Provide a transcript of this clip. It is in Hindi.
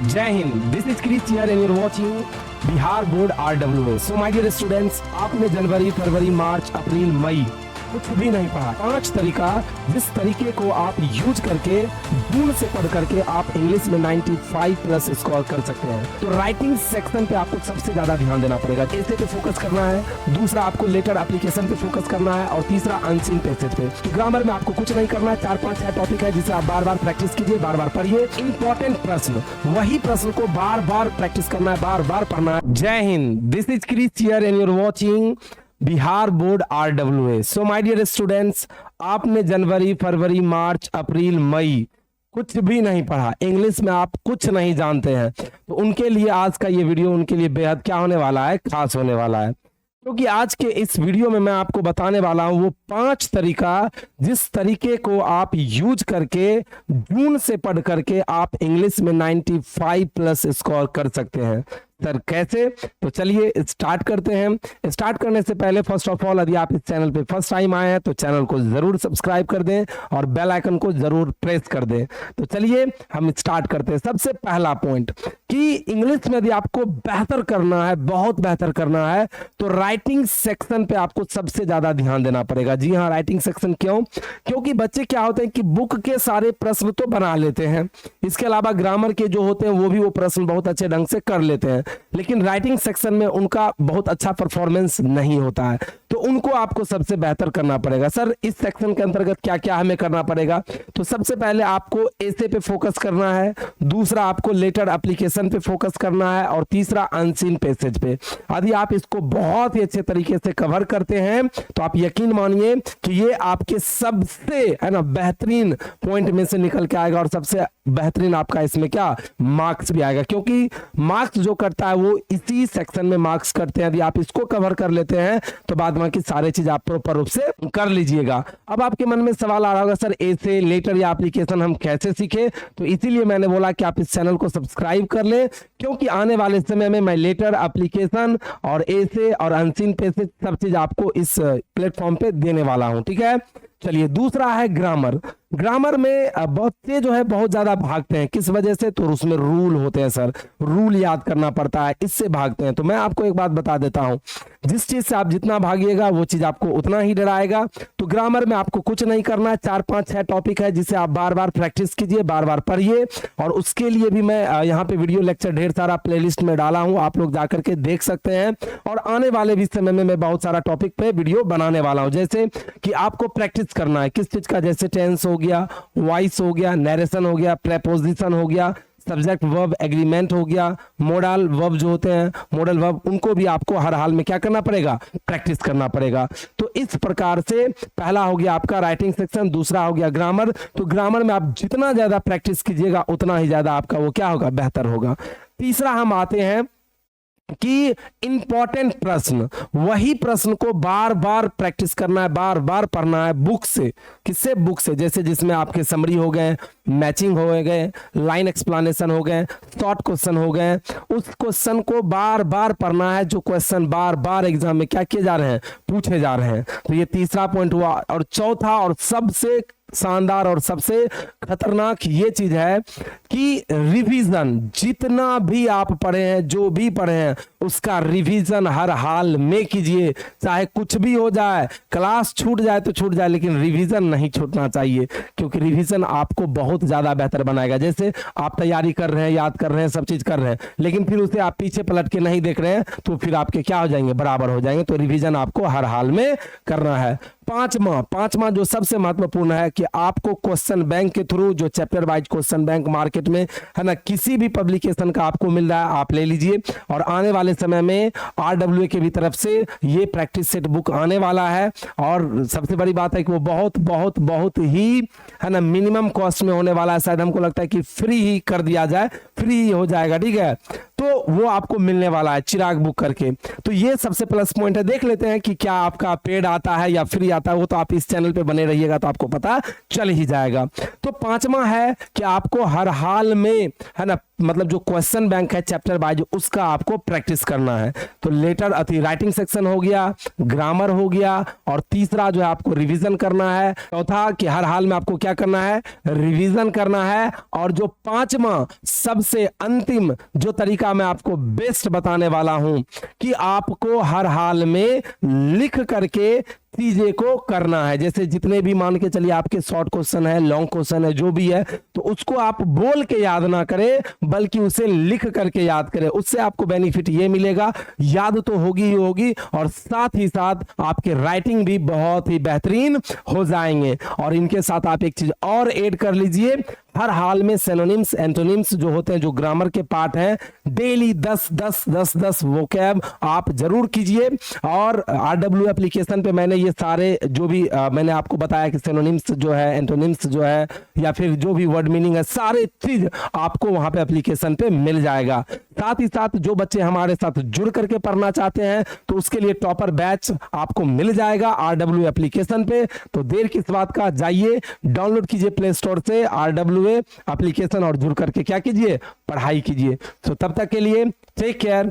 जय Hind, this is Chris here and you are watching Bihar board RWA। So my dear students, आपने जनवरी, फरवरी, मार्च, अप्रैल, मई कुछ भी नहीं पढ़ा। 5 तरीका जिस तरीके को आप यूज करके दूर से पढ़ करके आप इंग्लिश में 95 प्लस स्कोर कर सकते हैं। तो राइटिंग सेक्शन पे आपको सबसे ज्यादा ध्यान देना पड़ेगा। ऐसे पे फोकस करना है, दूसरा आपको लेटर एप्लीकेशन पे फोकस करना है और तीसरा अनसीन पैसेज पे। तो ग्रामर में आपको कुछ नहीं करना है, 4-5 टॉपिक है जिसे आप बार बार प्रैक्टिस कीजिए, बार बार पढ़िए। इंपॉर्टेंट प्रश्न, वही प्रश्न को बार बार प्रैक्टिस करना है, बार बार पढ़ना है। जय Hind, this is Chris here and you are watching Bihar board RWA। So my dear students, आपने जनवरी, फरवरी, मार्च, अप्रैल, मई कुछ भी नहीं पढ़ा, इंग्लिश में आप कुछ नहीं जानते हैं, तो उनके लिए आज का ये वीडियो उनके लिए बेहद क्या होने वाला है, खास होने वाला है। क्योंकि आज के इस वीडियो में मैं आपको बताने वाला हूं वो 5 तरीका जिस तरीके को आप यूज करके जून से पढ़ करके आप इंग्लिश में 95 प्लस स्कोर कर सकते हैं। सर कैसे? तो चलिए स्टार्ट करते हैं। स्टार्ट करने से पहले फर्स्ट ऑफ ऑल, यदि आप इस चैनल पे फर्स्ट टाइम आए हैं तो चैनल को जरूर सब्सक्राइब कर दें और बेल आइकन को जरूर प्रेस कर दें। तो चलिए हम स्टार्ट करते हैं। सबसे पहला पॉइंट कि इंग्लिश में यदि आपको बेहतर करना है, बहुत बेहतर करना है, तो राइटिंग सेक्शन पे आपको सबसे ज्यादा ध्यान देना पड़ेगा। जी हाँ, राइटिंग सेक्शन क्यों? क्योंकि बच्चे क्या होते हैं कि बुक के सारे प्रश्न तो बना लेते हैं, इसके अलावा ग्रामर के जो होते हैं वो भी वो प्रश्न बहुत अच्छे ढंग से कर लेते हैं, लेकिन राइटिंग सेक्शन में उनका बहुत अच्छा परफॉर्मेंस नहीं होता है। तो उनको आपको सबसे बेहतर करना पड़ेगा। सर इस सेक्शन के अंतर्गत क्या क्या हमें करना पड़ेगा? तो सबसे पहले आपको ऐसे पे फोकस करना है, दूसरा आपको लेटर एप्लीकेशन पे फोकस करना है और तीसरा अनसीन पैसेज पे। यदि आप इसको बहुत ही अच्छे तरीके से कवर करते हैं तो आप यकीन मानिए कि ये आपके सबसे है ना बेहतरीन पॉइंट में से निकल के आएगा और सबसे बेहतरीन आपका इसमें क्या मार्क्स भी आएगा, क्योंकि मार्क्स जो करता है वो इसी सेक्शन में मार्क्स करते हैं। यदि आप इसको कवर कर लेते हैं तो बाद बाकी सारे चीज आप प्रॉपर रूप से कर लीजिएगा। अब आपके मन में सवाल आ रहा होगा, सर ऐसे लेटर या एप्लीकेशन हम कैसे सीखे? तो इसीलिए मैंने बोला कि आप इस चैनल को सब्सक्राइब कर लें, क्योंकि आने वाले समय में मैं लेटर एप्लीकेशन और ऐसे और अनसीन पैसेज सब चीज आपको इस प्लेटफॉर्म पे देने वाला हूं। ठीक है, चलिए दूसरा है ग्रामर। ग्रामर में बच्चे जो है बहुत ज्यादा भागते हैं, किस वजह से? तो उसमें रूल होते हैं सर, रूल याद करना पड़ता है, इससे भागते हैं। तो मैं आपको एक बात बता देता हूं, जिस चीज से आप जितना भागिएगा वो चीज आपको उतना ही डराएगा। तो ग्रामर में आपको कुछ नहीं करना है, 4-5-6 टॉपिक है जिसे आप बार बार प्रैक्टिस कीजिए, बार बार पढ़िए। और उसके लिए भी मैं यहाँ पे वीडियो लेक्चर ढेर सारा प्लेलिस्ट में डाला हूँ, आप लोग जाकर के देख सकते हैं। और आने वाले भी समय में मैं बहुत सारा टॉपिक पे वीडियो बनाने वाला हूँ, जैसे कि आपको प्रैक्टिस करना है किस चीज का, जैसे टेंस हो गया, वॉइस हो गया, नरेशन हो गया, प्रेपोजिशन हो गया, सब्जेक्ट वर्ब एग्रीमेंट हो गया, मॉडल वर्ब जो होते हैं, मॉडल वर्ब, उनको भी आपको हर हाल में क्या करना पड़ेगा? प्रैक्टिस करना पड़ेगा। तो इस प्रकार से पहला हो गया आपका राइटिंग सेक्शन, दूसरा हो गया ग्रामर। तो ग्रामर में आप जितना ज्यादा प्रैक्टिस कीजिएगा उतना ही ज्यादा आपका वो क्या होगा? बेहतर होगा। तीसरा हम आते हैं कि इंपॉर्टेंट प्रश्न, वही प्रश्न को बार बार प्रैक्टिस करना है, बार बार पढ़ना है बुक से। किससे? बुक से। जैसे जिसमें आपके समरी हो गए, मैचिंग हो गए, लाइन एक्सप्लेनेशन हो गए, शॉर्ट क्वेश्चन हो गए, उस क्वेश्चन को बार बार पढ़ना है जो क्वेश्चन बार बार एग्जाम में क्या किए जा रहे हैं? पूछे जा रहे हैं। तो ये तीसरा पॉइंट हुआ। और चौथा और सबसे शानदार और सबसे खतरनाक ये चीज है कि रिवीजन। जितना भी आप पढ़े हैं, जो भी पढ़े हैं, उसका रिवीजन हर हाल में कीजिए, चाहे कुछ भी हो जाए, क्लास छूट जाए तो छूट जाए, लेकिन रिवीजन नहीं छूटना चाहिए, क्योंकि रिवीजन आपको बहुत ज्यादा बेहतर बनाएगा। जैसे आप तैयारी कर रहे हैं, याद कर रहे हैं, सब चीज कर रहे हैं, लेकिन फिर उसे आप पीछे पलट के नहीं देख रहे हैं तो फिर आपके क्या हो जाएंगे? बराबर हो जाएंगे। तो रिवीजन आपको हर हाल में करना है। पांचवा जो सबसे महत्वपूर्ण है कि आपको क्वेश्चन बैंक के थ्रू, जो chapter wise question bank market में है ना, किसी भी पब्लिकेशन का आपको मिल रहा है आप ले लीजिए। और आने वाले समय में RWA की भी तरफ से ये प्रैक्टिस सेट बुक आने वाला है। और सबसे बड़ी बात है कि वो बहुत बहुत बहुत ही है ना मिनिमम कॉस्ट में होने वाला है। शायद हमको लगता है कि फ्री ही कर दिया जाए, फ्री ही हो जाएगा। ठीक है, तो वो आपको मिलने वाला है चिराग बुक करके। तो ये सबसे प्लस पॉइंट है। देख लेते हैं कि क्या आपका पेड आता है या फ्री आता है, वो तो आप इस चैनल पे बने रहिएगा तो आपको पता चल ही जाएगा। तो पांचवा है कि आपको हर हाल में, है ना, मतलब जो क्वेश्चन बैंक है चैप्टर वाइज, उसका आपको प्रैक्टिस करना है। तो लेटर अति राइटिंग सेक्शन हो गया, ग्रामर हो गया, और तीसरा जो है आपको रिवीजन करना है। चौथा कि हर हाल में आपको क्या करना है, रिवीजन करना है। और जो पांचवा सबसे अंतिम जो तरीका मैं आपको बेस्ट बताने वाला हूं कि आपको हर हाल में लिख करके चीजें को करना है। जैसे जितने भी मान के चलिए आपके शॉर्ट क्वेश्चन है, लॉन्ग क्वेश्चन है, जो भी है, तो उसको आप बोल के याद ना करें बल्कि उसे लिख करके याद करें। उससे आपको बेनिफिट ये मिलेगा, याद तो होगी ही होगी, और साथ ही साथ आपके राइटिंग भी बहुत ही बेहतरीन हो जाएंगे। और इनके साथ आप एक चीज और ऐड कर लीजिए, हर हाल में सिनोनिम्स एंटोनिम्स जो होते हैं, जो ग्रामर के पार्ट हैं, डेली 10 वोकैब आप जरूर कीजिए। और RW एप्लीकेशन पे मैंने ये सारे जो भी मैंने आपको बताया कि सिनोनिम्स जो है, एंटोनिम्स जो है, या फिर जो भी वर्ड मीनिंग है, सारे चीज आपको वहां पे एप्लीकेशन पे मिल जाएगा। साथ ही साथ जो बच्चे हमारे साथ जुड़ करके पढ़ना चाहते हैं तो उसके लिए टॉपर बैच आपको मिल जाएगा RW एप्लीकेशन पे। तो देर किस बात का, जाइए डाउनलोड कीजिए प्ले स्टोर से RW एप्लीकेशन और जुड़ करके क्या कीजिए, पढ़ाई कीजिए। तो तब तक के लिए टेक केयर,